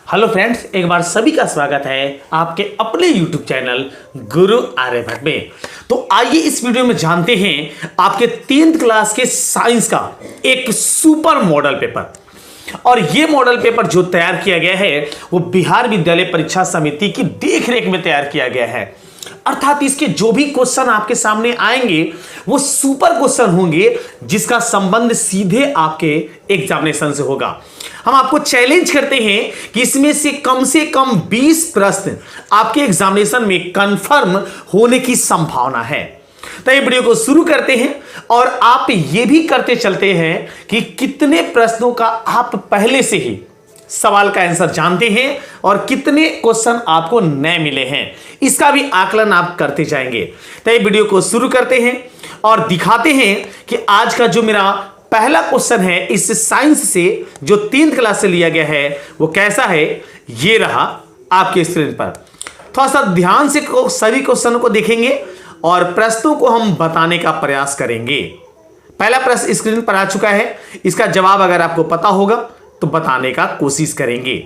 Hello friends, एक बार सभी का स्वागत है आपके अपने YouTube चैनल गुरु आर्यभट्ट में। तो आइए इस वीडियो में जानते हैं आपके 10th क्लास के साइंस का एक सुपर मॉडल पेपर। और ये मॉडल पेपर जो तैयार किया गया है वो बिहार विद्यालय परीक्षा समिति की देखरेख में तैयार किया गया है। अर्थात इसके जो भी क्वेश्चन आपके सामने आएंगे वो सुपर क्वेश्चन होंगे जिसका संबंध सीधे आपके एग्जामिनेशन से होगा। हम आपको चैलेंज करते हैं कि इसमें से कम 20 प्रश्न आपके एग्जामिनेशन में कंफर्म होने की संभावना है। तो ये वीडियो को शुरू करते हैं और आप ये भी करते चलते हैं कि कितने प्रश्नों का आप पहले से ही सवाल का आंसर जानते हैं और कितने क्वेश्चन आपको नए मिले हैं, इसका भी आकलन आप करते जाएंगे। तो ये वीडियो को शुरू करते हैं और दिखाते हैं कि आज का जो मेरा पहला क्वेश्चन है इस साइंस से जो 10th क्लास से लिया गया है वो कैसा है। ये रहा आपके स्क्रीन पर। थोड़ा सा ध्यान से सभी क्वेश्चनों को देखेंगे और प्रश्नों को हम बताने का प्रयास करेंगे। पहला प्रश्न स्क्रीन पर आ चुका है, इसका जवाब अगर आपको पता होगा तो बताने का कोशिश करेंगे।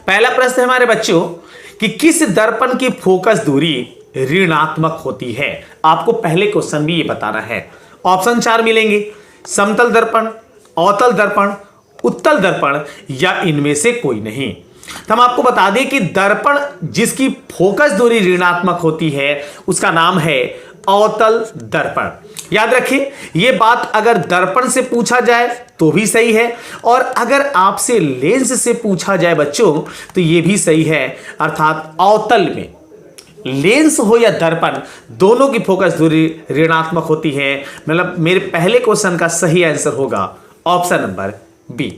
पहला प्रश्न है हमारे बच्चों कि किस दर्पण की फोकस दूरी ऋणात्मक होती है। आपको पहले क्वेश्चन भी ये बताना है। ऑप्शन 4 मिलेंगे, समतल दर्पण, अवतल दर्पण, उत्तल दर्पण या इनमें से कोई नहीं। तो हम आपको बता दें कि दर्पण जिसकी फोकस दूरी ऋणात्मक होती है उसका नाम है अवतल दर्पण। याद रखिए, यह बात अगर दर्पण से पूछा जाए तो भी सही है और अगर आपसे लेंस से पूछा जाए बच्चों तो यह भी सही है। अर्थात अवतल में लेंस हो या दर्पण दोनों की फोकस दूरी ऋणात्मक होती है। मतलब मेरे पहले क्वेश्चन का सही आंसर होगा ऑप्शन नंबर बी।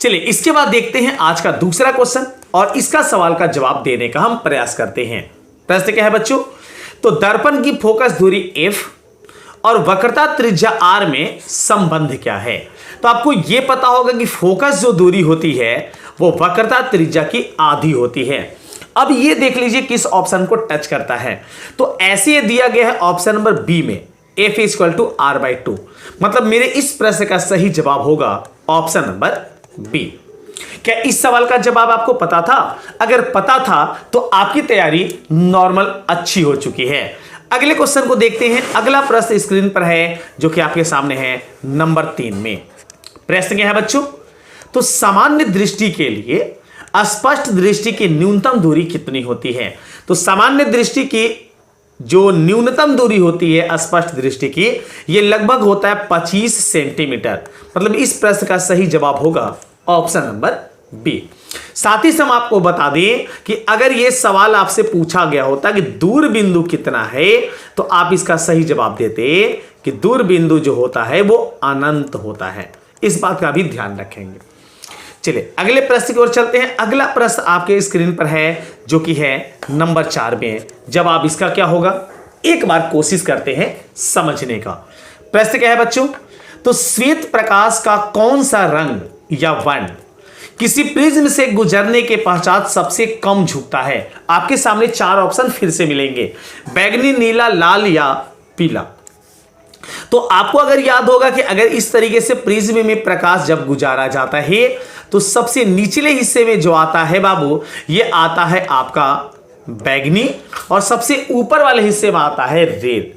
चलिए इसके बाद देखते हैं आज का दूसरा क्वेश्चन और इसका सवाल का जवाब देने का हम प्रयास करते हैं। प्रश्न क्या है बच्चों, तो दर्पण की फोकस दूरी f और वक्रता त्रिज्या r में संबंध क्या है। तो आपको यह पता होगा कि फोकस जो दूरी होती है वो वक्रता त्रिज्या की आधी होती है। अब ये देख लीजिए किस ऑप्शन को टच करता है। तो ऐसे दिया गया है ऑप्शन नंबर बी में f = r/2। मतलब मेरे इस प्रश्न का सही जवाब होगा ऑप्शन नंबर बी। क्या इस सवाल का जवाब आपको पता था? अगर पता था तो आपकी तैयारी नॉर्मल अच्छी हो चुकी है। अगले क्वेश्चन को देखते हैं। अगला प्रश्न स्क्रीन पर है जो कि आपके सामने है नंबर 3 में। प्रश्न क्या है बच्चों, तो सामान्य दृष्टि के लिए स्पष्ट दृष्टि की न्यूनतम दूरी कितनी होती है। तो सामान्य दृष्टि की जो न्यूनतम दूरी होती है स्पष्ट दृष्टि की यह लगभग होता है 25 सेंटीमीटर। मतलब इस प्रश्न का सही जवाब होगा ऑप्शन नंबर बी। साथ ही हम आपको बता दें कि अगर यह सवाल आपसे पूछा गया होता कि दूर बिंदु कितना है तो आप इसका सही जवाब देते कि दूर बिंदु जो होता है वो अनंत होता है। इस बात का भी ध्यान रखेंगे। चलिए अगले प्रश्न की ओर चलते हैं। अगला प्रश्न आपके स्क्रीन पर है जो कि है नंबर 4 में। जवाब इसका क्या होगा एक बार कोशिश करते हैं समझने का। प्रश्न क्या है बच्चों, तो श्वेत प्रकाश का कौन सा रंग या वर्ण किसी प्रिज्म से गुजरने के पश्चात सबसे कम झुकता है। आपके सामने 4 ऑप्शन फिर से मिलेंगे, बैगनी, नीला, लाल या पीला। तो आपको अगर याद होगा कि अगर इस तरीके से प्रिज्म में प्रकाश जब गुजारा जाता है तो सबसे निचले हिस्से में जो आता है बाबू ये आता है आपका बैगनी और सबसे ऊपर वाले हिस्से में आता है रेड।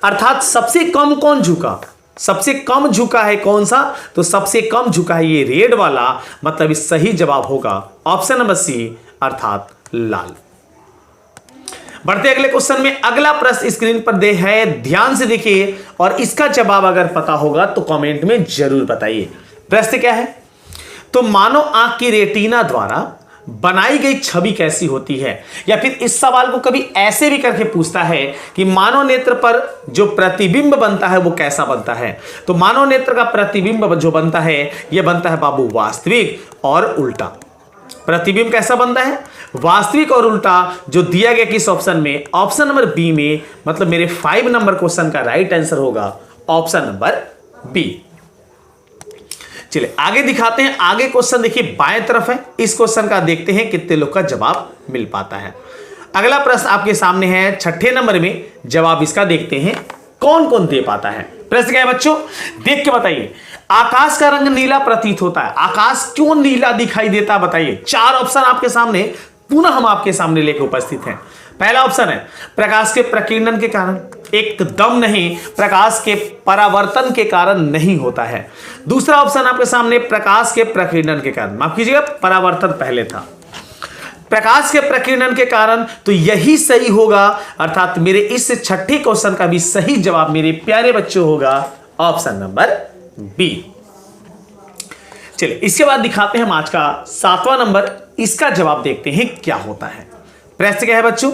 अर्थात सबसे कम कौन झुका, सबसे कम झुका है कौन सा, तो सबसे कम झुका है ये रेड वाला। मतलब इस सही जवाब होगा ऑप्शन नंबर सी अर्थात लाल। बढ़ते अगले क्वेश्चन में। अगला प्रश्न स्क्रीन पर दे है, ध्यान से देखिए और इसका जवाब अगर पता होगा तो कमेंट में जरूर बताइए। प्रश्न क्या है, तो मानव आंख की रेटिना द्वारा बनाई गई छवि कैसी होती है। या फिर इस सवाल को कभी ऐसे भी करके पूछता है कि मानव नेत्र पर जो प्रतिबिंब बनता है वो कैसा बनता है। तो मानव नेत्र का प्रतिबिंब जो बनता है यह बनता है बाबू वास्तविक और उल्टा। प्रतिबिंब कैसा बनता है, वास्तविक और उल्टा। जो दिया गया किस ऑप्शन में, ऑप्शन नंबर बी में। मतलब मेरे 5 नंबर क्वेश्चन का राइट आंसर होगा ऑप्शन नंबर बी। चलिए आगे दिखाते हैं। आगे क्वेश्चन देखिए बाएं तरफ है। इस क्वेश्चन का देखते हैं कितने लोग का जवाब मिल पाता है। अगला प्रश्न आपके सामने है 6ठे नंबर में। जवाब इसका देखते हैं कौन कौन दे पाता है। प्रश्न क्या है बच्चों, देख के बताइए। आकाश का रंग नीला प्रतीत होता है। आकाश क्यों नीला दिखाई देता है बताइए। 4 ऑप्शन आपके सामने पुनः हम आपके सामने लेकर उपस्थित हैं। पहला ऑप्शन है प्रकाश के प्रकीर्णन के कारण, एकदम नहीं, प्रकाश के परावर्तन के कारण नहीं होता है। दूसरा ऑप्शन आपके सामने प्रकाश के प्रकीर्णन के कारण, माफ कीजिएगा परावर्तन पहले था, प्रकाश के प्रकीर्णन के कारण, तो यही सही होगा। अर्थात मेरे इस छठे क्वेश्चन का भी सही जवाब मेरे प्यारे बच्चों होगा ऑप्शन नंबर बी। चलिए इसके बाद दिखाते हैं हम आज का 7वां नंबर, इसका जवाब देखते हैं क्या होता है। प्रश्न क्या है बच्चों,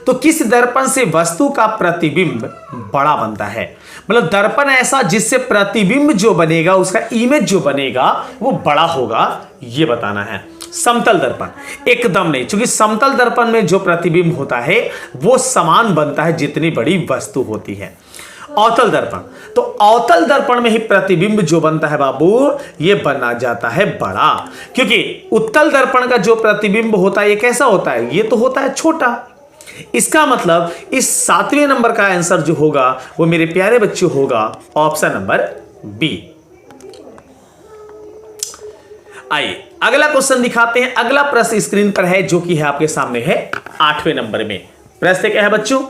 तो किस दर्पण से वस्तु का प्रतिबिंब बड़ा बनता है। मतलब दर्पण ऐसा जिससे प्रतिबिंब जो बनेगा, उसका इमेज जो बनेगा वो बड़ा होगा, ये बताना है। समतल दर्पण, एकदम नहीं, क्योंकि समतल दर्पण में जो प्रतिबिंब होता है वो समान बनता है जितनी बड़ी वस्तु होती है। अवतल दर्पण, तो अवतल दर्पण में ही प्रतिबिंब जो बनता है बाबू, ये बना जाता है बड़ा, क्योंकि उत्तल दर्पण का जो प्रतिबिंब होता है ये कैसा होता है, ये तो होता है छोटा। इसका मतलब इस 7वें नंबर का आंसर जो होगा वो मेरे प्यारे बच्चों होगा ऑप्शन नंबर बी। आइए अगला क्वेश्चन दिखाते हैं। अगला प्रश्न स्क्रीन पर है जो कि है आपके सामने है 8वें नंबर में। प्रश्न क्या है बच्चों,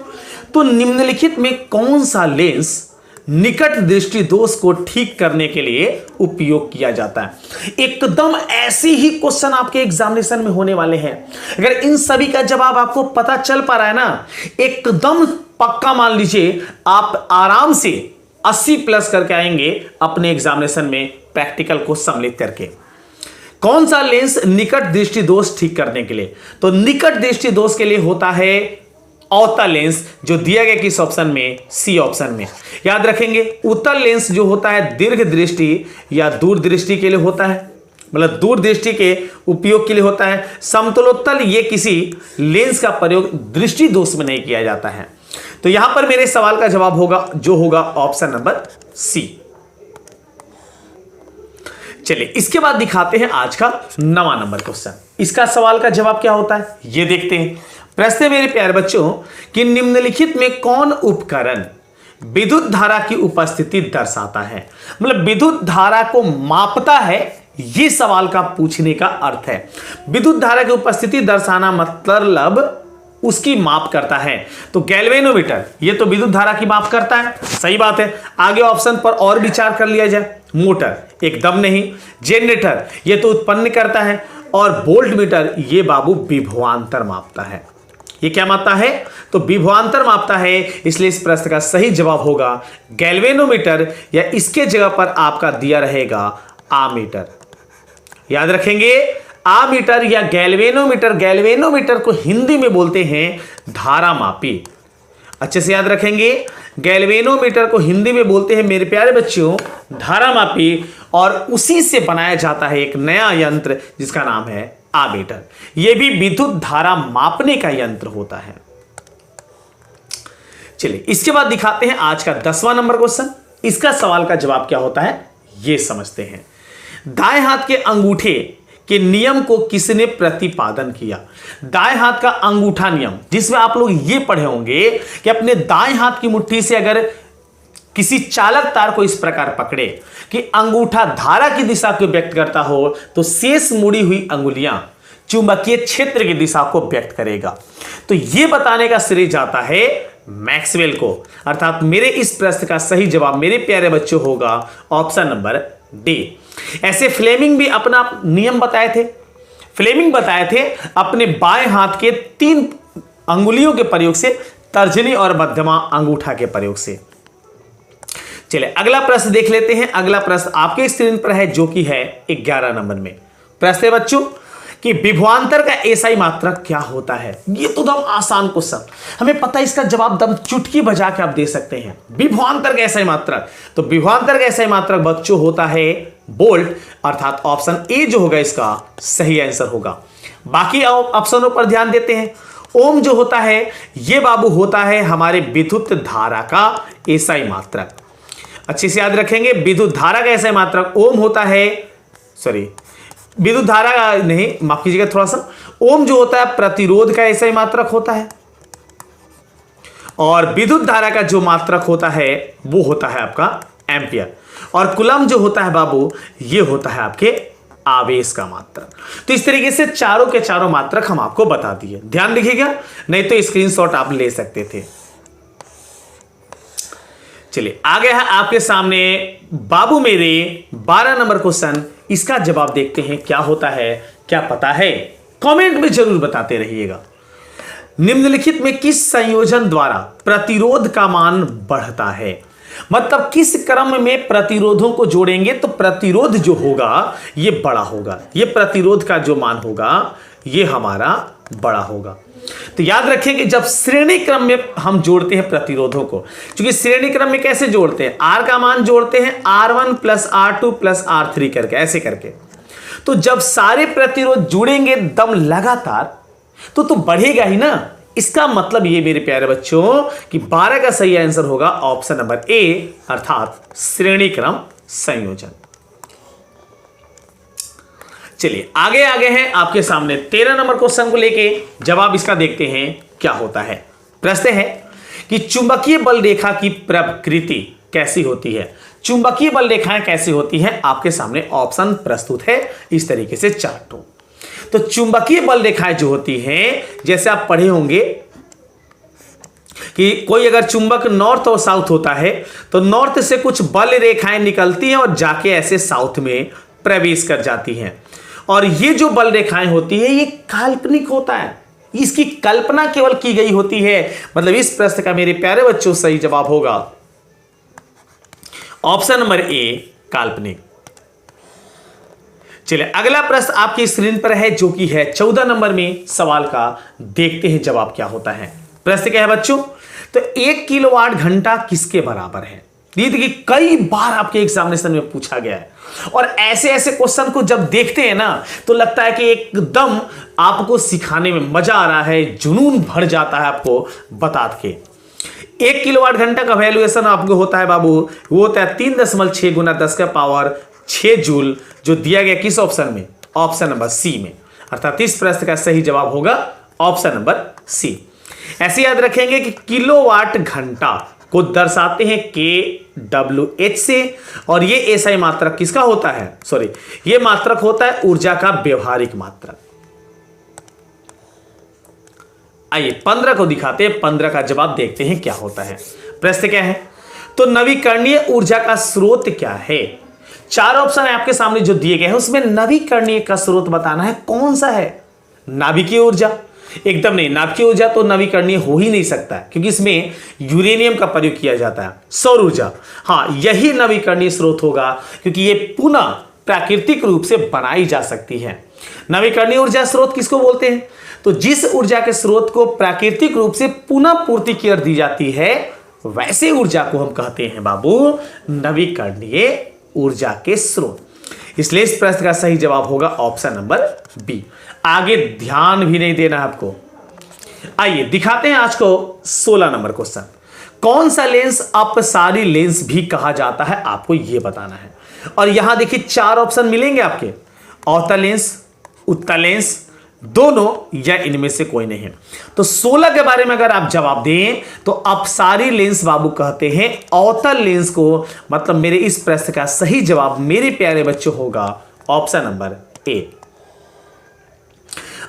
तो निम्नलिखित में कौन सा लेंस निकट दृष्टि दोष को ठीक करने के लिए उपयोग किया जाता है। एकदम ऐसे ही क्वेश्चन आपके एग्जामिनेशन में होने वाले हैं। अगर इन सभी का जवाब आपको पता चल पा रहा है ना, एकदम पक्का मान लीजिए आप आराम से 80 प्लस करके आएंगे अपने एग्जामिनेशन में प्रैक्टिकल को सम्मिलित करके। कौन सा लेंस निकट दृष्टि दोष ठीक करने के लिए, तो निकट दृष्टि दोष के लिए होता है अवतल लेंस, जो दिया गया किस ऑप्शन में, सी ऑप्शन में। याद रखेंगे उत्तल लेंस जो होता है दीर्घ दृष्टि या दूर दृष्टि के लिए होता है, मतलब दूर दृष्टि के उपयोग के लिए होता है। समतलोत्तल ये किसी लेंस का प्रयोग दृष्टि दोष में नहीं किया जाता है। तो यहां पर मेरे सवाल का जवाब होगा जो होगा ऑप्शन नंबर सी। चलिए इसके बाद दिखाते हैं आज का 9वां नंबर क्वेश्चन। इसका सवाल का जवाब क्या होता है ये देखते हैं। प्रश्न मेरे प्यारे बच्चों कि निम्नलिखित में कौन उपकरण विद्युत धारा की उपस्थिति दर्शाता है, मतलब विद्युत धारा को मापता है, ये सवाल का पूछने का अर्थ है। विद्युत धारा की उपस्थिति दर्शाना मतलब उसकी माप करता है। तो गैल्वेनोमीटर ये तो विद्युत धारा की माप करता है, सही बात है। आगे ऑप्शन पर और विचार कर लिया जाए, मोटर एकदम नहीं, जनरेटर ये तो उत्पन्न करता है, और वोल्ट मीटर ये बाबू विभवांतर मापता है। ये क्या मापता है, तो विभवांतर मापता है। इसलिए इस प्रश्न का सही जवाब होगा गैल्वेनोमीटर, या इसके जगह पर आपका दिया रहेगा आमीटर। याद रखेंगे आमीटर या गैल्वेनोमीटर, गैल्वेनोमीटर को हिंदी में बोलते हैं धारा मापी। अच्छे से याद रखेंगे, गैल्वेनोमीटर को हिंदी में बोलते हैं मेरे प्यारे बच्चों धारा मापी, और उसी से बनाया जाता है एक नया यंत्र जिसका नाम है आमीटर। यह भी विद्युत धारा मापने का यंत्र होता है। चलिए इसके बाद दिखाते हैं आज का 10वां नंबर क्वेश्चन। इसका सवाल का जवाब क्या होता है यह समझते हैं। दाएं हाथ के अंगूठे के नियम को किसने प्रतिपादन किया। दाएं हाथ का अंगूठा नियम, जिसमें आप लोग ये पढ़े होंगे कि अपने दाएं हाथ की मुट्ठी से अगर किसी चालक तार को इस प्रकार पकड़े कि अंगूठा धारा की दिशा को व्यक्त करता हो, तो शेष मुड़ी हुई अंगुलियां चुंबकीय क्षेत्र की दिशा को व्यक्त करेगा। तो यह बताने का श्रेय जाता है मैक्सवेल को। अर्थात मेरे इस प्रश्न का सही जवाब मेरे प्यारे बच्चों होगा ऑप्शन नंबर डी। ऐसे फ्लेमिंग भी अपना नियम बताए थे। फ्लेमिंग बताए थे अपने बाएं हाथ के 3 अंगुलियों के प्रयोग से, तर्जनी और मध्यमा अंगूठा के प्रयोग से। चलिए अगला प्रश्न देख लेते हैं। अगला प्रश्न आपके स्क्रीन पर है जो कि है 11 नंबर में। प्रश्न है बच्चों कि विभवांतर का एसआई मात्रक क्या होता है। ये तो दम आसान क्वेश्चन, हमें पता है इसका जवाब दम चुटकी बजा के आप दे सकते हैं। विभवांतर का एसआई मात्रक, तो विभवांतर का एसआई मात्रक बच्चों होता है वोल्ट, अर्थात ऑप्शन ए जो होगा इसका सही आंसर होगा। बाकी ऑप्शनों पर ध्यान देते हैं। ओम जो होता है ये बाबू होता है हमारे विद्युत धारा का एसआई मात्रक। अच्छे से याद रखेंगे, विद्युत धारा का एसआई मात्रक ओम होता है, सॉरी विद्युत धारा का नहीं, माफ कीजिएगा थोड़ा सा, ओम जो होता है प्रतिरोध का एसआई मात्रक होता है, और विद्युत धारा का जो मात्रक होता है वो होता है आपका एम्पियर। और कुलम जो होता है बाबू ये होता है आपके आवेश का मात्रक। तो इस तरीके से चारों के चारों मात्रक हम आपको बता दिए, ध्यान रखिएगा, नहीं तो स्क्रीनशॉट आप ले सकते थे। चलिए आगे है आपके सामने बाबू मेरे 12 नंबर क्वेश्चन, इसका जवाब देखते हैं क्या होता है, क्या पता है, कमेंट में जरूर बताते रहिएगा। निम्नलिखित में किस संयोजन द्वारा प्रतिरोध का मान बढ़ता है? मतलब किस क्रम में प्रतिरोधों को जोड़ेंगे तो प्रतिरोध जो होगा ये बड़ा होगा, ये प्रतिरोध का जो मान होगा ये हमारा बड़ा होगा। तो याद रखें कि जब श्रेणी क्रम में हम जोड़ते हैं प्रतिरोधों को, क्योंकि श्रेणी क्रम में कैसे जोड़ते हैं, R का मान जोड़ते हैं R1 plus R2 plus R3 करके, ऐसे करके। तो जब सारे प्रतिरोध जुड़ेंगे दम लगातार तो बढ़ेगा ही ना। इसका मतलब ये मेरे प्यारे बच्चों कि 12 का सही आंसर होगा ऑप्शन नंबर ए, अर्थात श्रेणी क्रम संयोजन। चलिए आगे हैं आपके सामने 13 नंबर क्वेश्चन को लेके जवाब इसका देखते हैं क्या होता है। प्रश्न है कि चुंबकीय बल रेखा की प्रकृति कैसी होती है? चुंबकीय बल रेखाएं कैसी होती हैं? आपके सामने ऑप्शन प्रस्तुत है इस तरीके से चार्ट। तो चुंबकीय बल रेखाएं जो होती हैं, जैसे आप पढ़े होंगे कि कोई अगर चुंबक नॉर्थ और साउथ होता है तो नॉर्थ से कुछ बल रेखाएं निकलती हैं और जाके ऐसे साउथ में प्रवेश कर जाती हैं। और ये जो बल रेखाएं होती है ये काल्पनिक होता है, इसकी कल्पना केवल की गई होती है। मतलब इस प्रश्न का मेरे प्यारे बच्चों सही जवाब होगा ऑप्शन नंबर ए, काल्पनिक। चलिए अगला प्रश्न आपकी स्क्रीन पर है जो कि है 14 नंबर में सवाल का, देखते हैं जवाब क्या होता है। प्रश्न क्या है बच्चों? तो 1 किलोवाट घंटा किसके बराबर है? ये देखिए कई बार आपके एग्जामिनेशन में पूछा गया है और ऐसे ऐसे क्वेश्चन को जब देखते हैं ना तो लगता है कि एकदम आपको सिखाने में मजा आ रहा है, जुनून भर जाता है आपको बता के। 1 किलोवाट घंटा का वैल्यूएशन आपको होता है बाबू, वो होता है 3.6 गुना 10 का पावर 6 जूल, जो दिया गया किस ऑप्शन में? ऑप्शन नंबर सी में। अर्थात इस प्रश्न का सही जवाब होगा ऑप्शन नंबर सी। ऐसे याद रखेंगे कि किलोवाट घंटा को दर्शाते हैं kWh से, और ये एसआई मात्रक किसका होता है? सॉरी, ये मात्रक होता है ऊर्जा का व्यवहारिक मात्रक। आइए 15 को दिखाते हैं, 15 का जवाब देखते हैं क्या होता है। प्रश्न क्या है? तो नवीकरणीय ऊर्जा का स्रोत क्या है? 4 ऑप्शन है आपके सामने जो दिए गए हैं, उसमें नवीकरणीय का स्रोत बताना है कौन सा है। नाभिकीय ऊर्जा? एकदम नहीं, नाभिकीय ऊर्जा तो नवीकरणीय हो ही नहीं सकता है क्योंकि इसमें यूरेनियम का प्रयोग किया जाता है। सौर ऊर्जा, हाँ यही नवीकरणीय स्रोत होगा क्योंकि ये पुनः प्राकृतिक रूप से बनाई जा सकती है। नवीकरणीय ऊर्जा स्रोत किसको बोलते हैं? तो जिस ऊर्जा के स्रोत को प्राकृतिक रूप से पुनः पूर्ति कर दी जाती है वैसे ऊर्जा को हम कहते हैं बाबू नवीकरणीय ऊर्जा के स्रोत। इसलिए इस प्रश्न का सही जवाब होगा ऑप्शन नंबर बी। आगे ध्यान भी नहीं देना आपको। आइए दिखाते हैं आज को 16 नंबर क्वेश्चन। कौन सा लेंस अपसारी लेंस भी कहा जाता है, आपको यह बताना है। और यहां देखिए 4 ऑप्शन मिलेंगे आपके, अवतल लेंस, उत्तल लेंस, दोनों या इनमें से कोई नहीं है। तो 16 के बारे में अगर आप जवाब दें तो अपसारी लेंस बाबू कहते हैं अवतल लेंस को। मतलब मेरे इस प्रश्न का सही जवाब मेरे प्यारे बच्चों होगा ऑप्शन नंबर ए।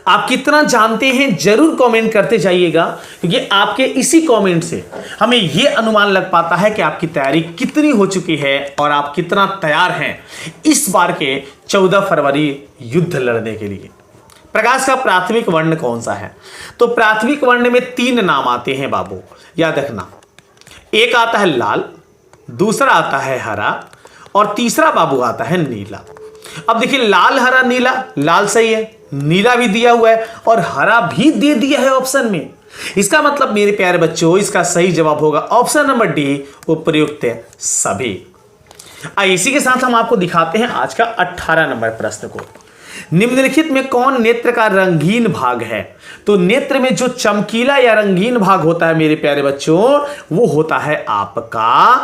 आप कितना जानते हैं जरूर कमेंट करते जाइएगा क्योंकि आपके इसी कमेंट से हमें यह अनुमान लग पाता है कि आपकी तैयारी कितनी हो चुकी है और आप कितना तैयार हैं इस बार के 14 फरवरी युद्ध लड़ने के लिए। प्रकाश का प्राथमिक वर्ण कौन सा है? तो प्राथमिक वर्ण में 3 नाम आते हैं बाबू, याद रखना। एक आता है लाल, दूसरा आता है हरा और तीसरा बाबू आता है नीला। अब देखिए लाल हरा नीला, लाल सही है, नीला भी दिया हुआ है और हरा भी दे दिया है ऑप्शन में। इसका मतलब मेरे प्यारे बच्चों इसका सही जवाब होगा ऑप्शन नंबर डी, उपयुक्त सभी। इसी के साथ हम आपको दिखाते हैं आज का 18 नंबर प्रश्न को। निम्नलिखित में कौन नेत्र का रंगीन भाग है? तो नेत्र में जो चमकीला या रंगीन भाग होता है मेरे प्यारे बच्चों वो होता है आपका,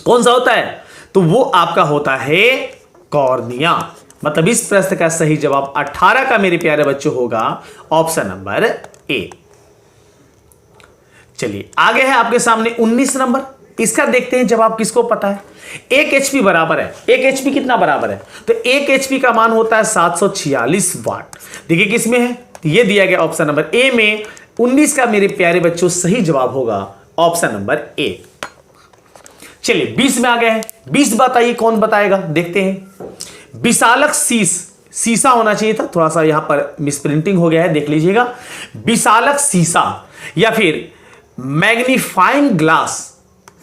कौन सा होता है? तो वो आपका होता है कॉर्निया। मतलब इस प्रश्न का सही जवाब 18 का मेरे प्यारे बच्चों होगा ऑप्शन नंबर ए। चलिए आगे है आपके सामने 19 नंबर। इसका देखते हैं जवाब किसको पता है। 1 HP बराबर है, 1 HP कितना बराबर है, तो 1 HP का मान होता है 746 वाट। देखिए किसमें है, तो ये दिया गया ऑप्शन नंबर ए में 19 का मेरे प्यारे बच्चों सही जवाब होगा ऑप्शन नंबर ए। चलिए 20 में आ गए हैं, 20 बताइए कौन बताएगा, देखते हैं। विशालक शीशा होना चाहिए था, थोड़ा सा यहां पर मिसप्रिंटिंग हो गया है, देख लीजिएगा। विशालक शीशा या फिर मैग्नीफाइंग ग्लास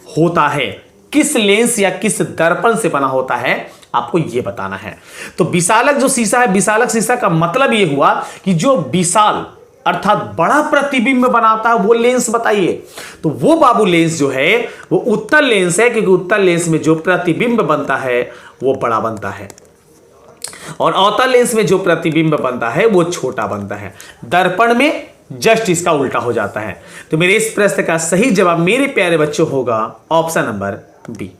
होता है किस लेंस या किस दर्पण से बना होता है, आपको यह बताना है। तो विशालक जो शीशा है, विशालक शीशा का मतलब यह हुआ कि जो विशाल अर्थात बड़ा प्रतिबिंब बनाता है वो लेंस बताइए। तो वो बाबू लेंस जो है वो उत्तल लेंस है, क्योंकि उत्तल लेंस में जो प्रतिबिंब बनता है वो बड़ा बनता है और अवतल लेंस में जो प्रतिबिंब बनता है वो छोटा बनता है। दर्पण में जस्ट इसका उल्टा हो जाता है। तो मेरे इस प्रश्न का सही जवाब मेरे प्यारे बच्चों होगा ऑप्शन नंबर बी।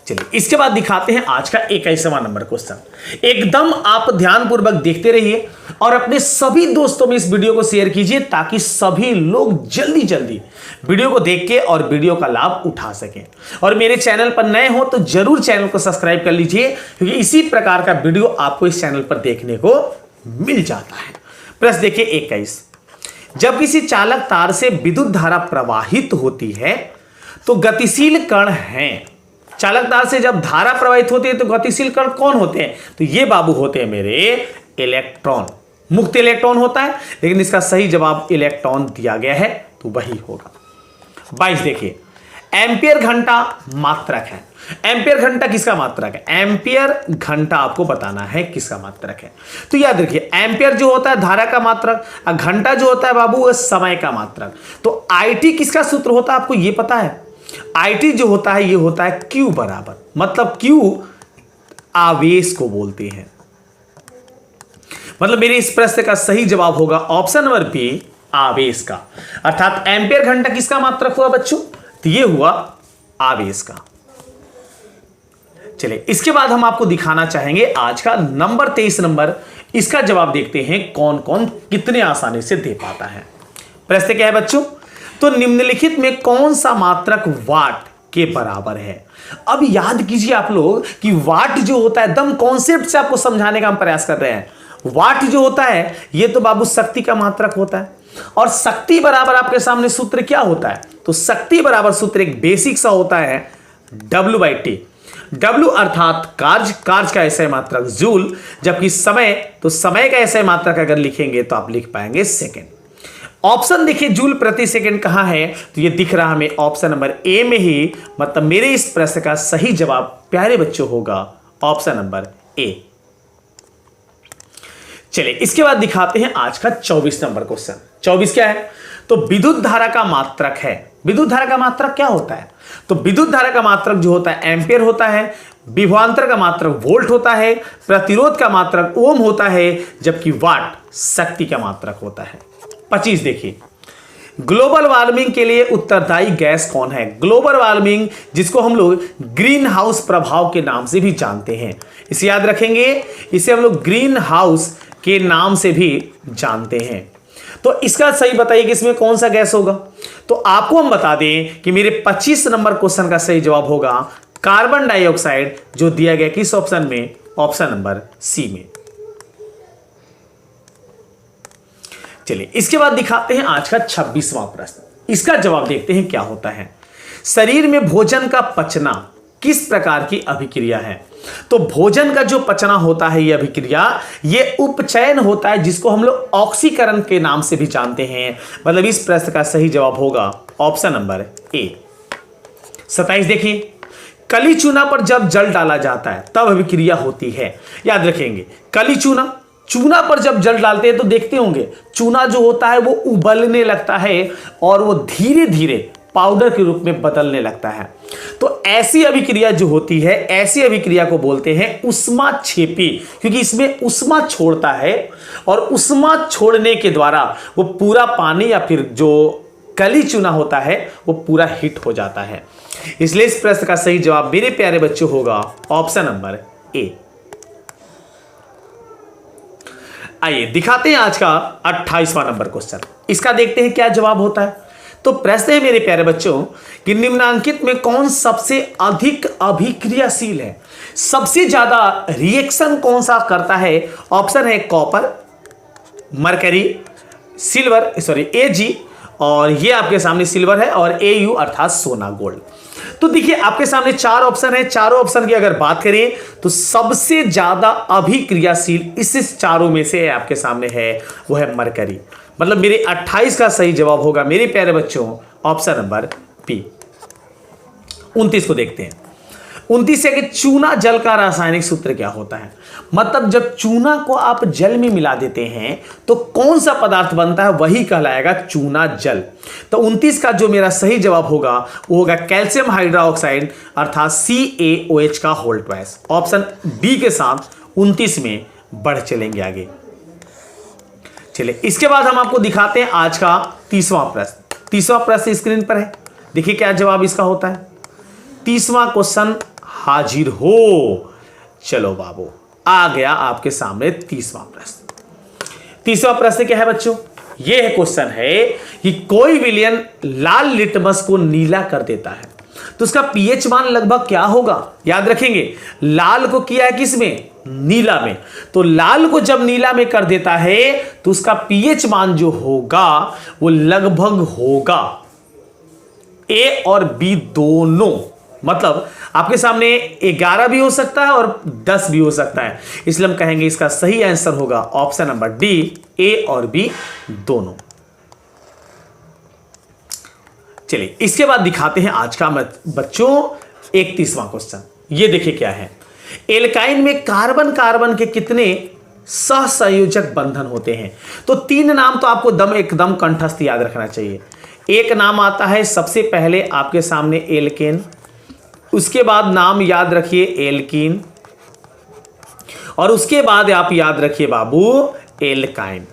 चलिए इसके बाद दिखाते हैं आज का 21वां नंबर क्वेश्चन। एकदम आप ध्यानपूर्वक देखते रहिए और अपने सभी दोस्तों में इस वीडियो को शेयर कीजिए ताकि सभी लोग जल्दी जल्दी वीडियो को देख के और वीडियो का लाभ उठा सकें। और मेरे चैनल पर नए हो तो जरूर चैनल को सब्सक्राइब कर लीजिए, क्योंकि इसी प्रकार का वीडियो आपको इस चैनल पर देखने को मिल जाता है। प्रश्न देखिए 21। जब किसी चालक तार से विद्युत धारा प्रवाहित होती है तो गतिशील कण हैं। चालक तार से जब धारा प्रवाहित होती है तो गतिशील कण कौन होते हैं, तो ये बाबू होते हैं मेरे इलेक्ट्रॉन। मुक्त इलेक्ट्रॉन होता है, लेकिन इसका सही जवाब इलेक्ट्रॉन दिया गया है तो वही होगा। 22 देखिए, एंपियर घंटा मात्रक है। एंपियर घंटा किसका मात्रक है, एंपियर घंटा आपको बताना है किसका मात्रक है। तो याद रखिए एंपियर जो होता है धारा का मात्रक, और घंटा जो होता है बाबू वो समय का मात्रक। तो IT किसका सूत्र होता है आपको ये पता है। IT जो होता है ये होता है Q बराबर, मतलब Q आवेश को बोलते हैं। मतलब मेरे इस प्रश्न का सही जवाब होगा ऑप्शन नंबर बी, आवेश का। अर्थात एंपियर घंटा किसका मात्रक हुआ बच्चों, तो ये हुआ आवेश का। चलिए इसके बाद हम आपको दिखाना चाहेंगे आज का नंबर 23 नंबर। इसका जवाब देखते हैं कौन कौन कितने आसानी से दे पाता है। प्रश्न क्या है बच्चों, तो निम्नलिखित में कौन सा मात्रक वाट के बराबर है। अब याद कीजिए आप लोग कि वाट जो होता है एकदम कॉन्सेप्ट से आपको समझाने का हम प्रयास कर रहे हैं। वाट जो होता है ये तो बाबू शक्ति का मात्रक होता है, और शक्ति बराबर आपके सामने सूत्र क्या होता है, तो शक्ति बराबर सूत्र एक बेसिक सा होता है W/T। W अर्थात कार्य का ऐसा मात्रक जूल, जबकि समय तो समय का ऐसा मात्रक अगर लिखेंगे तो आप लिख पाएंगे सेकेंड। ऑप्शन देखिए जूल प्रति सेकंड कहां है, तो ये दिख रहा हमें ऑप्शन नंबर ए में ही। मतलब मेरे इस प्रश्न का सही जवाब प्यारे बच्चों होगा ऑप्शन नंबर ए। चलिए इसके बाद दिखाते हैं आज का 24 नंबर क्वेश्चन। 24 क्या है, तो विद्युत धारा का मात्रक है। विद्युत धारा का मात्रक क्या होता है, तो विद्युत धारा का मात्रक जो होता है एम्पियर होता है, विभवांतर का मात्रक वोल्ट होता है, प्रतिरोध का मात्रक ओम होता है, जबकि वाट शक्ति का मात्रक होता है। 25 देखिए, ग्लोबल वार्मिंग के लिए उत्तरदायी गैस कौन है। ग्लोबल वार्मिंग जिसको हम लोग ग्रीन हाउस प्रभाव के नाम से भी जानते हैं, इसे याद रखेंगे, इसे हम लोग ग्रीन हाउस के नाम से भी जानते हैं। तो इसका सही बताइए कि इसमें कौन सा गैस होगा। तो आपको हम बता दें कि मेरे 25 नंबर क्वेश्चन का सही जवाब होगा कार्बन डाइऑक्साइड, जो दिया गया किस ऑप्शन में, ऑप्शन नंबर सी में। चलिए इसके बाद दिखाते हैं आज का 26वां प्रश्न। इसका जवाब देखते हैं क्या होता है। शरीर में भोजन का पचना किस प्रकार की अभिक्रिया है। तो भोजन का जो पचना होता है ये अभिक्रिया, ये उपचयन होता है, जिसको हम लोग ऑक्सीकरण के नाम से भी जानते हैं। मतलब इस प्रश्न का सही जवाब होगा ऑप्शन नंबर ए। 27 देखिए, कली चूना पर जब जल डाला जाता है तब अभिक्रिया होती है। याद रखेंगे कली चूना पर जब जल डालते हैं तो देखते होंगे चूना जो होता है वो उबलने लगता है और वो धीरे धीरे पाउडर के रूप में बदलने लगता है। तो ऐसी अभिक्रिया जो होती है, ऐसी अभिक्रिया को बोलते हैं ऊष्माक्षेपी, क्योंकि इसमें ऊष्मा छोड़ता है और ऊष्मा छोड़ने के द्वारा वो पूरा पानी या फिर जो कली चूना होता है वो पूरा हिट हो जाता है। इसलिए इस प्रश्न का सही जवाब मेरे प्यारे बच्चों होगा ऑप्शन नंबर ए। आइए दिखाते हैं आज का 28वां नंबर क्वेश्चन। इसका देखते हैं क्या जवाब होता है। तो प्रश्न है मेरे प्यारे बच्चों कि निम्नांकित में कौन सबसे अधिक अभिक्रियाशील है, सबसे ज्यादा रिएक्शन कौन सा करता है? ऑप्शन है copper, mercury, silver, sorry Ag, और ये आपके सामने सिल्वर है, और Au अर्थात सोना गोल्ड। तो देखिए आपके सामने चार ऑप्शन है, चारों ऑप्शन की अगर बात करें तो सबसे ज्यादा अभिक्रियाशील इस चारों में से आपके सामने है वो है मरकरी। मतलब मेरे 28 का सही जवाब होगा मेरे प्यारे बच्चों ऑप्शन नंबर बी। 29 को देखते हैं। 29 है कि चूना जल का रासायनिक सूत्र क्या होता है? मतलब जब चूना को आप जल में मिला देते हैं तो कौन सा पदार्थ बनता है? वही कहलाएगा चूना जल। तो 29 का जो मेरा सही जवाब होगा वो होगा कैल्शियम हाइड्रोक्साइड अर्थात CaOH का होल ट्वाइस। ऑप्शन बी के साथ 29 में बढ़ चलेंगे आगे। चलिए इसके बाद हम आपको दिखाते हैं आज का 30वां प्रश्न। 30वां प्रश्न स्क्रीन पर है, देखिए क्या जवाब इसका होता है। 30वां क्वेश्चन हाजिर हो। चलो बाबू, आ गया आपके सामने 30वां प्रश्न। 30वां प्रश्न क्या है बच्चों? यह है क्वेश्चन है कि कोई विलयन लाल लिटमस को नीला कर देता है तो उसका पीएच मान लगभग क्या होगा? याद रखेंगे लाल को किया है किसमें? नीला में। तो लाल को जब नीला में कर देता है तो उसका पीएच मान जो होगा वो लगभग होगा ए और बी दोनों। मतलब आपके सामने 11 भी हो सकता है और 10 भी हो सकता है, इसलिए हम कहेंगे इसका सही आंसर होगा ऑप्शन नंबर डी, ए और बी दोनों। चलिए इसके बाद दिखाते हैं आज का बच्चों 31वां क्वेश्चन। ये देखिए क्या है। एल्काइन में कार्बन कार्बन के कितने सहसंयोजक बंधन होते हैं? तो 3 नाम तो आपको एकदम कंठस्थ याद रखना चाहिए। एक नाम आता है सबसे पहले आपके सामने एल्केन, उसके बाद नाम याद रखिए एल्कीन, और उसके बाद आप याद रखिए बाबू एल्काइन।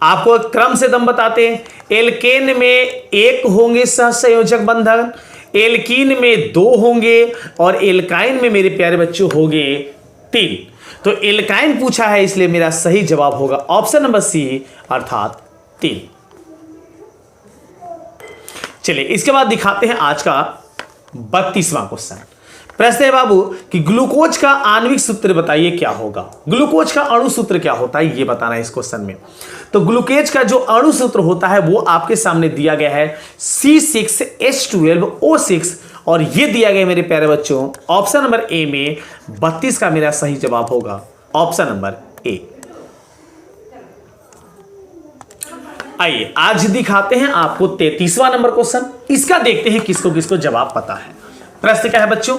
आपको क्रम से दम बताते हैं। एल्केन में 1 होंगे सहसंयोजक बंधन, एल्कीन में 2 होंगे, और एल्काइन में मेरे प्यारे बच्चों होंगे 3। तो एल्काइन पूछा है इसलिए मेरा सही जवाब होगा ऑप्शन नंबर सी अर्थात 3। चलिए इसके बाद दिखाते हैं आज का 32वां क्वेश्चन। प्रश्न है बाबू कि ग्लूकोज का आणविक सूत्र बताइए क्या होगा? ग्लूकोज का अणु सूत्र क्या होता है ये बताना है इस क्वेश्चन में। तो ग्लूकोज का जो अणु सूत्र होता है वो आपके सामने दिया गया है C6H12O6, और ये दिया गया मेरे प्यारे बच्चों ऑप्शन नंबर ए में। 32 का मेरा सही जवाब होगा ऑप्शन नंबर ए। आइए आज दिखाते हैं आपको 33वां नंबर क्वेश्चन। इसका देखते हैं किसको किसको जवाब पता है। प्रश्न क्या है बच्चों?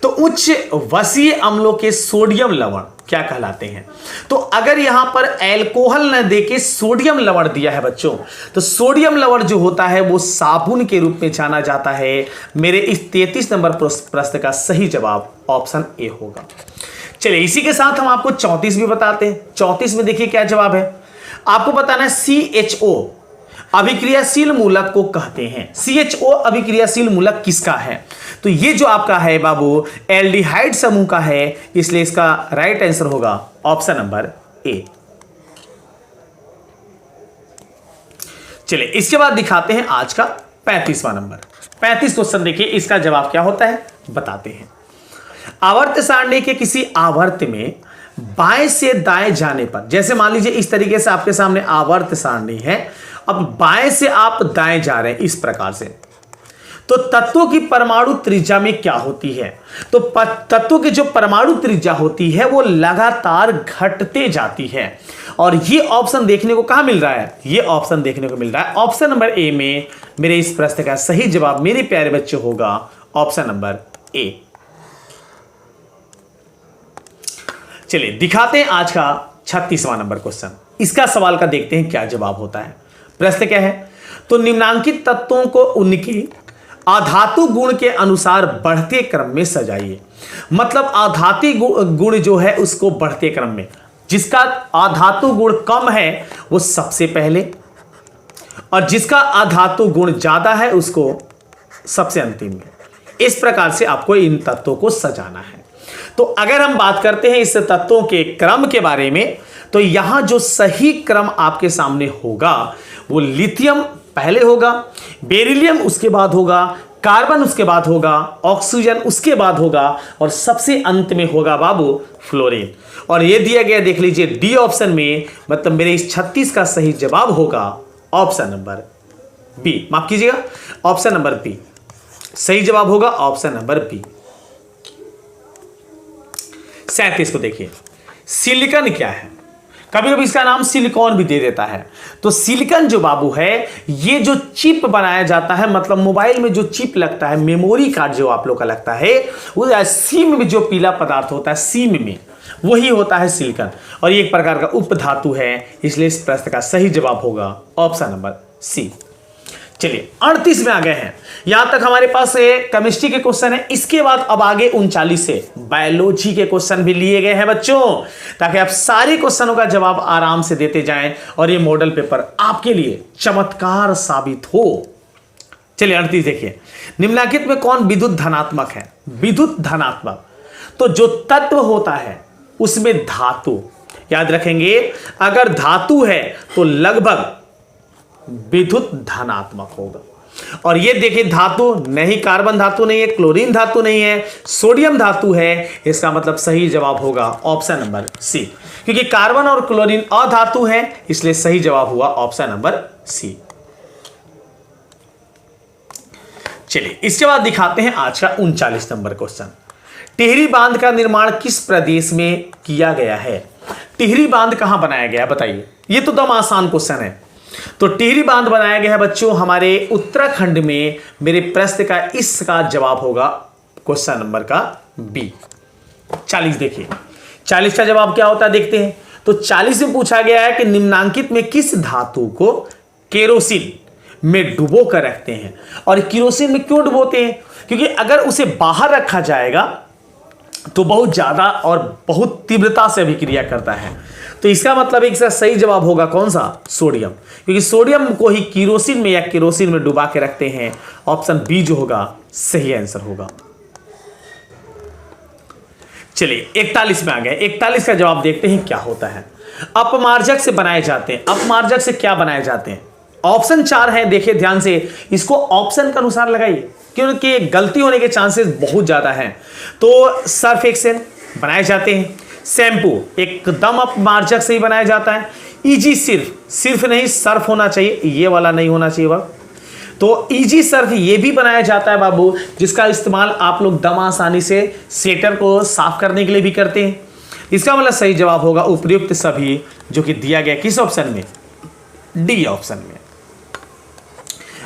तो उच्च वसीय अम्लों के सोडियम लवण क्या कहलाते हैं? तो अगर यहां पर अल्कोहल न देके सोडियम लवण दिया है बच्चों, तो सोडियम लवण जो होता है वो साबुन के रूप में जाना जाता है। मेरे इस 33 नंबर प्रश्न का सही जवाब ऑप्शन ए होगा। चलिए इसी के साथ हम आपको 34 भी बताते हैं। 34 में देखिए क्या जवाब है। आपको बताना है CHO अभिक्रियाशील मूलक को कहते हैं। CHO अभिक्रियाशील मूलक किसका है? तो ये जो आपका है बाबू एल्डिहाइड समूह का है, इसलिए इसका राइट आंसर होगा ऑप्शन नंबर ए। चलिए इसके बाद दिखाते हैं आज का 35वां नंबर। 35 क्वेश्चन देखिए इसका जवाब क्या होता है बताते हैं। आवर्त सारणी के किसी आवर्त में बाएं से दाएं जाने पर, जैसे मान लीजिए इस तरीके से आपके सामने आवर्त सारणी है, अब बाएं से आप दाएं जा रहे हैं इस प्रकार से, तो तत्वों की परमाणु त्रिज्या में क्या होती है? तो तत्वों की जो परमाणु त्रिज्या होती है वो लगातार घटते जाती है। और ये ऑप्शन देखने को कहां मिल रहा है? ये ऑप्शन देखने को मिल रहा है ऑप्शन नंबर ए में। मेरे इस प्रश्न का सही जवाब मेरे प्यारे बच्चे होगा ऑप्शन नंबर ए। चलिए दिखाते हैं आज का 36वां नंबर क्वेश्चन। इसका सवाल का देखते हैं क्या जवाब होता है। प्रश्न क्या है? तो निम्नांकित तत्वों को उनके आधातु गुण के अनुसार बढ़ते क्रम में सजाइए। मतलब आधातु गुण जो है उसको बढ़ते क्रम में, जिसका आधातु गुण कम है वो सबसे पहले, और जिसका आधातु गुण ज्यादा है उसको सबसे अंतिम में। इस प्रकार से आपको इन तत्वों को सजाना है। तो अगर हम बात करते हैं इस तत्वों के क्रम के बारे में, तो यहां जो सही क्रम आपके सामने होगा वो लिथियम पहले होगा, बेरिलियम उसके बाद होगा, कार्बन उसके बाद होगा, ऑक्सीजन उसके बाद होगा और सबसे अंत में होगा बाबू फ्लोरीन। और ये दिया गया देख लीजिए डी ऑप्शन में, मतलब मेरे इस 36 का सही जवाब होगा ऑप्शन नंबर बी। माफ कीजिएगा, ऑप्शन नंबर बी सही जवाब होगा, ऑप्शन नंबर बी। 37 को देखिए, सिलिकॉन क्या है? कभी कभी इसका नाम सिलिकॉन भी दे देता है। तो सिलिकॉन जो बाबू है, ये जो चिप बनाया जाता है, मतलब मोबाइल में जो चिप लगता है, मेमोरी कार्ड जो आप लोग का लगता है, वो सीम में जो पीला पदार्थ होता है, सीम में वही होता है सिलिकॉन। और ये एक प्रकार का उप धातु है, इसलिए इस प्रश्न का सही जवाब होगा ऑप्शन नंबर सी। चलिए 38 में आ गए हैं। यहां तक हमारे पास केमिस्ट्री के क्वेश्चन है। इसके बाद अब आगे 39 से बायोलॉजी के क्वेश्चन भी लिए गए हैं बच्चों, ताकि आप सारे क्वेश्चनों का जवाब आराम से देते जाएं और ये मॉडल पेपर आपके लिए चमत्कार साबित हो। चलिए 38 देखिए, निम्नलिखित में कौन विद्युत धनात्मक है? विद्युत धनात्मक तो जो तत्व होता है उसमें धातु, याद रखेंगे, अगर धातु है तो लगभग विद्युत धनात्मक होगा। और ये देखिए धातु नहीं, कार्बन धातु नहीं है, क्लोरीन धातु नहीं है, सोडियम धातु है। इसका मतलब सही जवाब होगा ऑप्शन नंबर सी, क्योंकि कार्बन और क्लोरीन अधातु है, इसलिए सही जवाब हुआ ऑप्शन नंबर सी। चलिए इसके बाद दिखाते हैं आज का 39 नंबर क्वेश्चन। टिहरी बांध का निर्माण किस प्रदेश में किया गया है? टिहरी बांध कहां बनाया गया बताइए? ये तो दम आसान क्वेश्चन है। तो टिहरी बांध बनाया गया है बच्चों हमारे उत्तराखंड में। मेरे प्रश्न का इसका जवाब होगा क्वेश्चन नंबर का बी। 40 देखिए, 40 का जवाब क्या होता है देखते हैं। तो 40 में पूछा गया है कि निम्नांकित में किस धातु को केरोसिन में डुबो कर रखते हैं? और केरोसिन में क्यों डुबोते हैं? क्योंकि अगर उसे बाहर रखा जाएगा तो बहुत ज्यादा और बहुत तीव्रता से अभिक्रिया करता है। तो इसका मतलब इसका सही जवाब होगा कौन सा? सोडियम, क्योंकि सोडियम को ही केरोसिन में या केरोसिन में डुबा के रखते हैं। ऑप्शन बी जो होगा सही आंसर होगा। चलिए 41 में आ गए। 41 का जवाब देखते हैं क्या होता है। अपमार्जक से बनाए जाते हैं। अपमार्जक से क्या बनाए जाते हैं? ऑप्शन 4 है, देखिए ध्यान से, इसको ऑप्शन के अनुसार लगाइए क्योंकि गलती होने के चांसेस बहुत ज्यादा हैं। तो सर्फ एक्सेल बनाए जाते हैं, शैम्पू एकदम अपमार्जक से ही बनाया जाता है। इजी सिर्फ नहीं, सर्फ होना चाहिए, ये वाला नहीं होना चाहिए बाबू। तो इजी सर्फ ये भी बनाया जाता है बाबू, जिसका इस्तेमाल आप लोग दम आसानी से स्वेटर को साफ करने के लिए भी करते हैं। इसका मतलब सही जवाब होगा उपयुक्त सभी, जो कि दिया गया किस ऑप्शन में? डी ऑप्शन में।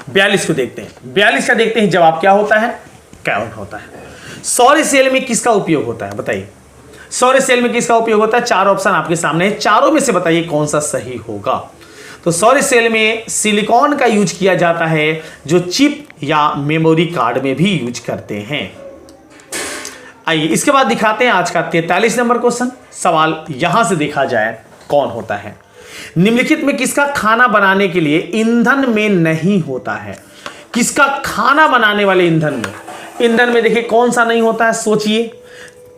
42 को देखते हैं। 42 का देखते हैं जवाब क्या होता है, क्या होता है। सौर सेल में किसका उपयोग होता है बताइए? सौर सेल में किसका उपयोग होता है? 4 ऑप्शन आपके सामने है, चारों में से बताइए कौन सा सही होगा। तो सौर सेल में सिलिकॉन का यूज किया जाता है, जो चिप या मेमोरी कार्ड में भी यूज करते हैं। आइए इसके बाद दिखाते हैं आज का 43 नंबर क्वेश्चन। सवाल यहां से देखा जाए कौन होता है। निम्नलिखित में किसका खाना बनाने के लिए ईंधन में नहीं होता है? किसका खाना बनाने वाले ईंधन में देखिए कौन सा नहीं होता है? सोचिए।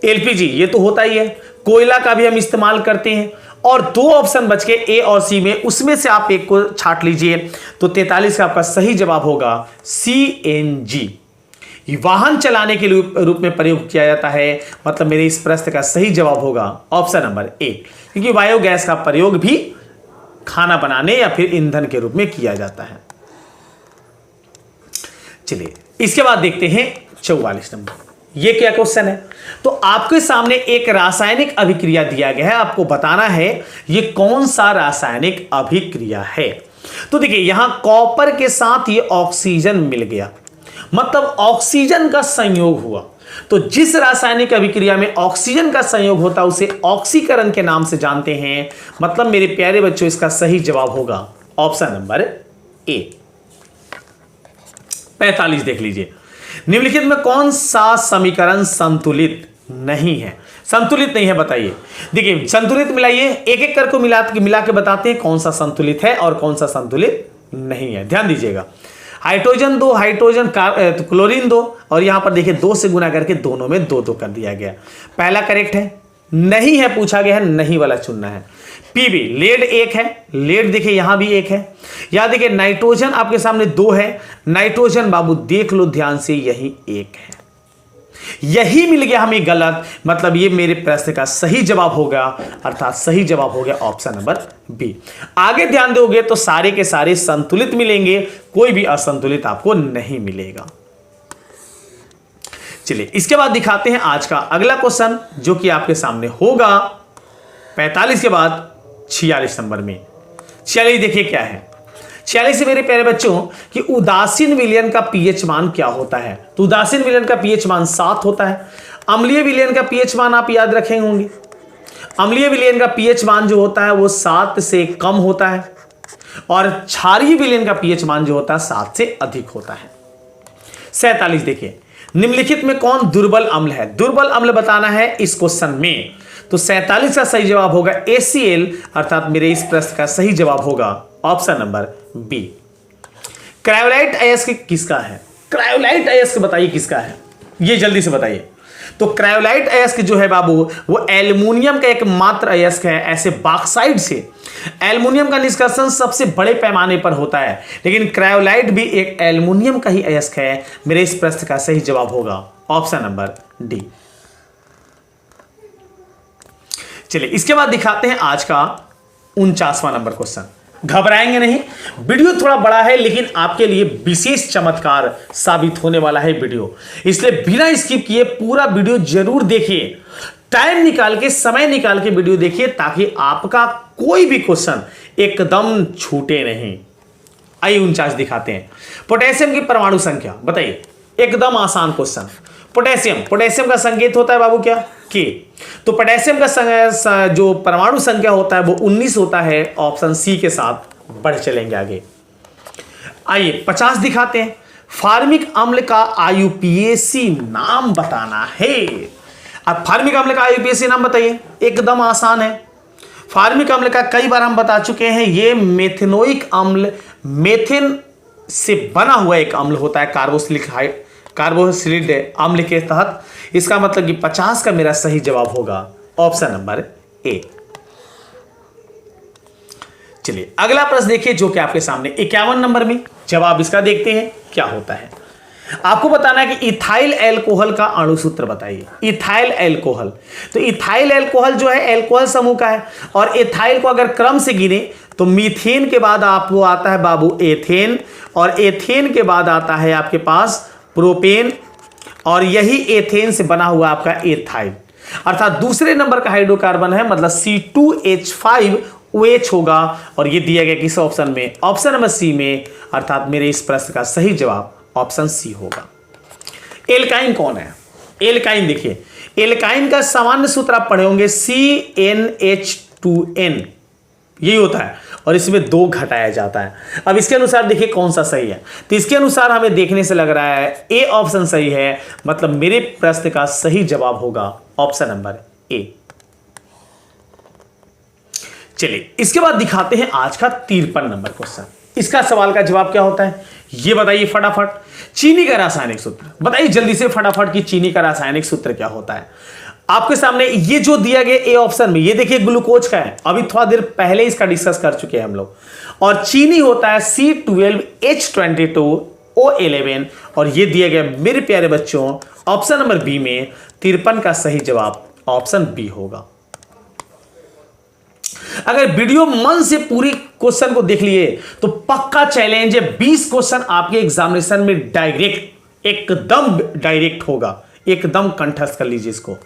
एलपीजी ये तो होता ही है, कोयला का भी हम इस्तेमाल करते हैं। और 2 ऑप्शन बच के ए और सी में, उसमें से आप एक को छांट लीजिए। तो 43 का आपका सही जवाब होगा सीएनजी। वाहन चलाने के रूप में प्रयोग किया जाता है। मतलब मेरे इस प्रश्न का सही जवाब होगा ऑप्शन नंबर ए, क्योंकि बायोगैस का प्रयोग भी खाना बनाने या फिर ईंधन के रूप में किया जाता है। चलिए इसके बाद देखते हैं 44 नंबर। ये क्या क्वेश्चन है? तो आपके सामने एक रासायनिक अभिक्रिया दिया गया है, आपको बताना है ये कौन सा रासायनिक अभिक्रिया है। तो देखिए यहां कॉपर के साथ ये ऑक्सीजन मिल गया, मतलब ऑक्सीजन का संयोग हुआ। तो जिस रासायनिक अभिक्रिया में ऑक्सीजन का संयोग होता है उसे ऑक्सीकरण के नाम से जानते हैं। मतलब मेरे प्यारे बच्चों इसका सही जवाब होगा ऑप्शन नंबर ए। 45 देख लीजिए। निम्नलिखित में कौन सा समीकरण संतुलित नहीं है? संतुलित नहीं है बताइए। देखिए संतुलित मिलाइए, एक एक करके मिला के बताते हैं कौन सा संतुलित है और कौन सा संतुलित नहीं है। ध्यान दीजिएगा, हाइड्रोजन 2, हाइड्रोजन क्लोरीन 2, और यहां पर देखिए 2 से गुना करके दोनों में 2-2 कर दिया गया। पहला करेक्ट है, नहीं है, पूछा गया है, नहीं वाला चुनना है। पीबी लेड एक है, लेड देखिए यहां भी एक है। यहां देखिए नाइट्रोजन आपके सामने 2 है, नाइट्रोजन बाबू देख लो ध्यान से, यही एक है। यही मिल गया हमें गलत, मतलब ये मेरे प्रश्न का सही जवाब होगा, अर्थात सही जवाब हो गया ऑप्शन नंबर बी। आगे ध्यान दोगे तो सारे के सारे संतुलित मिलेंगे, कोई भी असंतुलित आपको नहीं मिलेगा। चलिए इसके बाद दिखाते हैं आज का अगला क्वेश्चन, जो कि आपके सामने होगा 45 के बाद 46 नंबर में। 46 देखिए क्या है। 46 से मेरे प्यारे बच्चों कि उदासीन विलयन का पीएच मान क्या होता है। तो उदासीन विलयन का पीएच मान 7 होता है। अम्लीय विलयन का पीएच मान आप याद रखेंगे होंगे, अम्लीय विलयन का पीएच मान जो होता है वो 7 से कम होता है, और क्षारीय विलयन का पीएच मान जो होता है 7 से अधिक होता है। 47 देखिए, निम्नलिखित में कौन दुर्बल अम्ल है। दुर्बल अम्ल बताना है इस क्वेश्चन में, तो 47 का सही जवाब होगा ACl, अर्थात मेरे इस प्रश्न का सही जवाब होगा ऑप्शन नंबर बी। क्रायोलाइट अयस्क किसका है। क्रायोलाइट अयस्क बताइए किसका है, ये जल्दी से बताइए। तो क्रायोलाइट अयस्क जो है बाबू वो एल्युमिनियम का एक मात्र अयस्क है। ऐसे बॉक्साइट से एल्युमिनियम का निष्कर्षण सबसे बड़े पैमाने पर होता है, लेकिन क्रायोलाइट भी एक एल्युमिनियम का ही अयस्क है। मेरे इस प्रश्न का सही जवाब होगा ऑप्शन नंबर डी। चलिए इसके बाद दिखाते हैं आज का 49वां नंबर क्वेश्चन। घबराएंगे नहीं, वीडियो थोड़ा बड़ा है लेकिन आपके लिए विशेष चमत्कार साबित होने वाला है वीडियो, इसलिए बिना स्किप किए पूरा वीडियो जरूर देखिए। टाइम निकाल के, समय निकाल के वीडियो देखिए, ताकि आपका कोई भी क्वेश्चन एकदम छूटे नहीं। आइए 49 दिखाते हैं। पोटेशियम की परमाणु संख्या बताइए, एकदम आसान क्वेश्चन। पोटेशियम का संकेत होता है बाबू क्या, के। तो पोटेशियम का जो परमाणु संख्या होता है वो 19 होता है। ऑप्शन सी के साथ बढ़ चलेंगे आगे। आइए 50 दिखाते हैं। फार्मिक अम्ल का आयुपीएसी नाम बताना है। अब फार्मिक अम्ल का आयुपीएसी नाम बताइए, एकदम आसान है। फार्मिक अम्ल का कई बार हम बता चुके हैं, ये मेथेनोइक अम्ल, मेथेन से बना हुआ एक अम्ल होता है कार्बोक्सिलिक अम्ल के तहत। इसका मतलब कि 50 का मेरा सही जवाब होगा ऑप्शन नंबर ए। चलिए अगला प्रश्न देखिए, जो कि आपके सामने 51 नंबर में। जवाब इसका देखते हैं क्या होता है। आपको बताना है कि इथाइल अल्कोहल का अणु सूत्र बताइए। इथाइल अल्कोहल, तो इथाइल अल्कोहल जो है अल्कोहल समूह का है, और इथाइल को अगर क्रम से गिने तो मीथेन के बाद आपको आता है बाबू एथेन, और एथेन के बाद आता है आपके पास प्रोपेन, और यही एथेन से बना हुआ आपका एथाइल, अर्थात दूसरे नंबर का हाइड्रोकार्बन है, मतलब C2H5OH होगा। और ये दिया गया किस ऑप्शन में, ऑप्शन नंबर सी में, अर्थात मेरे इस प्रश्न का सही जवाब ऑप्शन सी होगा। एल्काइन कौन है। एल्काइन देखिए, एल्काइन का सामान्य सूत्र आप पढ़े होंगे CnH2n, यही होता है, और इसमें 2 घटाया जाता है। अब इसके अनुसार देखिए कौन सा सही है। तो इसके अनुसार हमें देखने से लग रहा है ए ऑप्शन सही है, मतलब मेरे प्रश्न का सही जवाब होगा ऑप्शन नंबर ए। चलिए इसके बाद दिखाते हैं आज का 53 नंबर क्वेश्चन। इसका सवाल का जवाब क्या होता है ये बताइए फटाफट। चीनी का रासायनिक सूत्र बताइए जल्दी से फटाफट कि चीनी का रासायनिक सूत्र क्या होता है। आपके सामने ये जो दिया गया ए ऑप्शन में, ये देखिए ग्लूकोज का है, अभी थोड़ा देर पहले इसका डिस्कस कर चुके हैं हम लोग। और चीनी होता है C12H22O11, और ये दिया गया मेरे प्यारे बच्चों ऑप्शन नंबर बी में। 53 का सही जवाब ऑप्शन बी होगा। अगर वीडियो मन से पूरी क्वेश्चन को देख लिए तो पक्का चैलेंज है, 20 क्वेश्चन आपके एग्जामिनेशन में डायरेक्ट, एकदम डायरेक्ट होगा, एकदम कंठस्थ कर लीजिए इसको।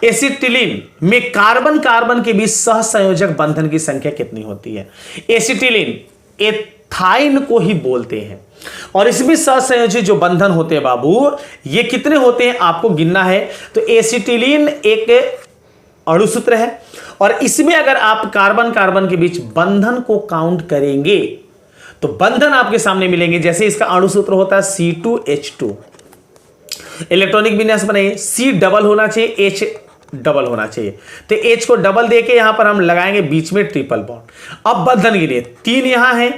एसिटिलीन में कार्बन कार्बन के बीच सहसंयोजक बंधन की संख्या कितनी होती है। एसिटिलीन एथाइन को ही बोलते हैं, और इसमें सहसंयोजक जो बंधन होते हैं बाबू, ये कितने होते हैं आपको गिनना है। तो एसिटिलीन एक अणु सूत्र है, और इसमें अगर आप कार्बन कार्बन के बीच बंधन को काउंट करेंगे तो बंधन आपके सामने मिलेंगे। जैसे इसका अणु सूत्र होता है C2H2, इलेक्ट्रॉनिक विन्यास बनाइए, C डबल होना चाहिए, H डबल होना चाहिए। तो H को डबल देके यहां पर हम लगाएंगे बीच में ट्रिपल बॉन्ड। अब बंधन गिनिए, 3 यहां है,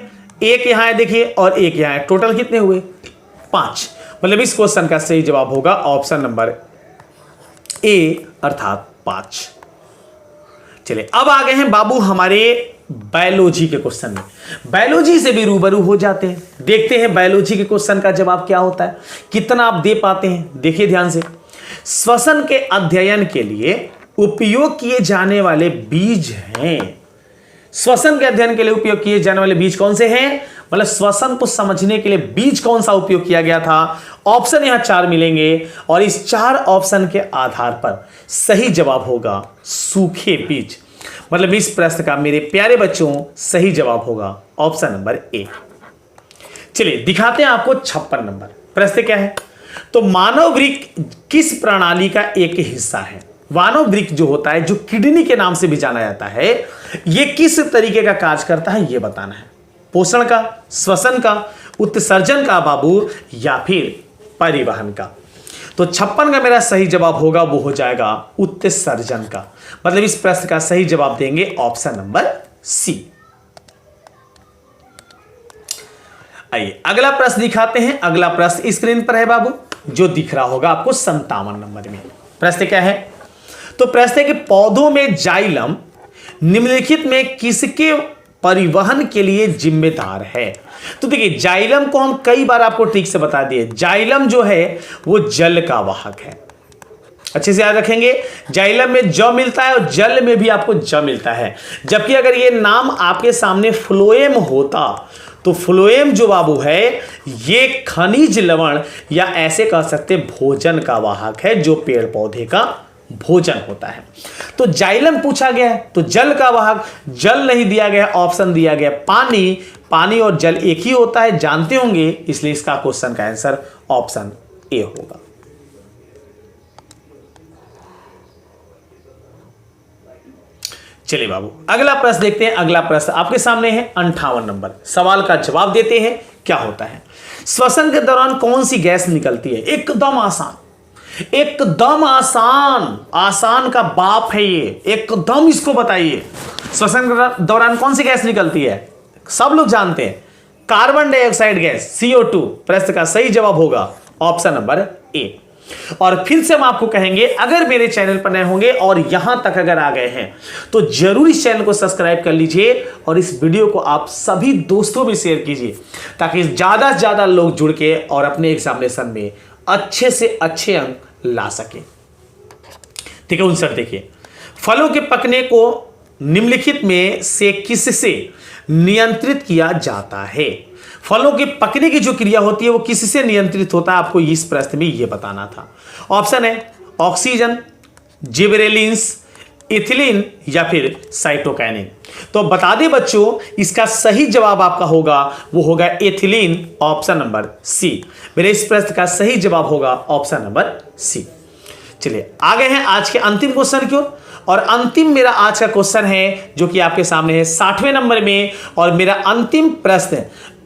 1 यहां है देखिए, और 1 यहां है, टोटल कितने हुए 5। मतलब इस क्वेश्चन का सही जवाब होगा ऑप्शन नंबर ए, अर्थात 5। चलिए अब आ गए हैं बाबू हमारे बायोलॉजी के क्वेश्चन में। बायोलॉजी से भी रूबरू हो जाते हैं, देखते हैं बायोलॉजी के क्वेश्चन का जवाब क्या होता है, कितना आप दे पाते हैं। देखिए ध्यान से, श्वसन के अध्ययन के लिए उपयोग किए जाने वाले बीज हैं। श्वसन के अध्ययन के लिए उपयोग किए जाने वाले बीज कौन से हैं, मतलब श्वसन को समझने के लिए बीज कौन सा उपयोग किया गया था। ऑप्शन यहां 4 मिलेंगे और इस 4 ऑप्शन के आधार पर सही जवाब होगा सूखे बीज। मतलब इस प्रश्न का मेरे प्यारे बच्चों सही जवाब होगा ऑप्शन नंबर ए। चलिए दिखाते हैं आपको 56 नंबर प्रश्न क्या है। तो मानव वृक्क किस प्रणाली का एक हिस्सा है। मानव वृक्क जो होता है, जो किडनी के नाम से भी जाना जाता है, यह किस तरीके का कार्य करता है यह बताना है। पोषण का, श्वसन का, उत्सर्जन का बाबू, या फिर परिवहन का। तो 56 का मेरा सही जवाब होगा वो हो जाएगा उत्सर्जन का। मतलब इस प्रश्न का सही जवाब देंगे ऑप्शन नंबर सी। आइए अगला प्रश्न दिखाते हैं। अगला प्रश्न स्क्रीन पर है बाबू, जो दिख रहा होगा आपको 57 नंबर में। प्रश्न क्या है, तो प्रश्न है कि पौधों में जाइलम निम्नलिखित में किसके परिवहन के लिए जिम्मेदार है। तो देखिए जाइलम को हम कई बार आपको ठीक से बता दिए, जाइलम जो है वो जल का वाहक है। अच्छे से याद रखेंगे, जाइलम में ज मिलता है और जल में भी आपको ज मिलता है। जबकि अगर ये नाम आपके सामने फ्लोएम होता तो फ्लोएम जो बाबू है ये खनिज लवण या ऐसे कह सकते भोजन का वाहक है, जो पेड़ पौधे का भोजन होता है। तो जाइलम पूछा गया है तो जल का वाहक, जल नहीं दिया गया, ऑप्शन दिया गया पानी। पानी और जल एक ही होता है, जानते होंगे, इसलिए इसका क्वेश्चन का आंसर ऑप्शन ए होगा। चलिए बाबू अगला प्रश्न देखते हैं। अगला प्रश्न आपके सामने है 58 नंबर। सवाल का जवाब देते हैं क्या होता है। श्वसन के दौरान कौन सी गैस निकलती है। एकदम आसान, एकदम आसान, आसान का बाप है ये, एकदम इसको बताइए। श्वसन के दौरान कौन सी गैस निकलती है, सब लोग जानते हैं, कार्बन डाइऑक्साइड गैस CO2। प्रश्न का सही जवाब होगा ऑप्शन नंबर ए। और फिर से हम आपको कहेंगे, अगर मेरे चैनल पर नए होंगे और यहां तक अगर आ गए हैं तो जरूर इस चैनल को सब्सक्राइब कर लीजिए और इस वीडियो को आप सभी दोस्तों में शेयर कीजिए, ताकि ज्यादा से ज्यादा लोग जुड़ के और अपने एग्जामिनेशन में अच्छे से अच्छे अंक ला सके। ठीक है आंसर देखिए, फलों के पकने को निम्नलिखित में से किससे नियंत्रित किया जाता है। फलों के पकने की जो क्रिया होती है वो किससे नियंत्रित होता है, आपको इस प्रश्न में ये बताना था। ऑप्शन है ऑक्सीजन, जिबरेलिन्स, इथिलीन या फिर साइटोकाइनिन। तो बता दें बच्चों, इसका सही जवाब आपका होगा वो होगा एथिलीन, ऑप्शन नंबर सी। मेरे इस प्रश्न का सही जवाब होगा ऑप्शन नंबर सी। चलिए आगे हैं आज के अंतिम क्वेश्चन की ओर। और अंतिम मेरा आज का क्वेश्चन है जो कि आपके सामने है 60वें नंबर में। और मेरा अंतिम प्रश्न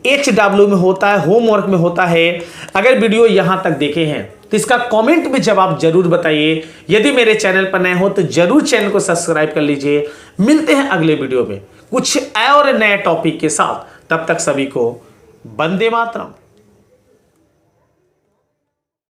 HW में होता है, होमवर्क में होता है। अगर वीडियो यहां तक देखे हैं तो इसका कमेंट में जवाब जरूर बताइए। यदि मेरे चैनल पर नए हो तो जरूर चैनल को सब्सक्राइब कर लीजिए। मिलते हैं अगले वीडियो में कुछ और नए टॉपिक के साथ। तब तक सभी को वंदे मातरम।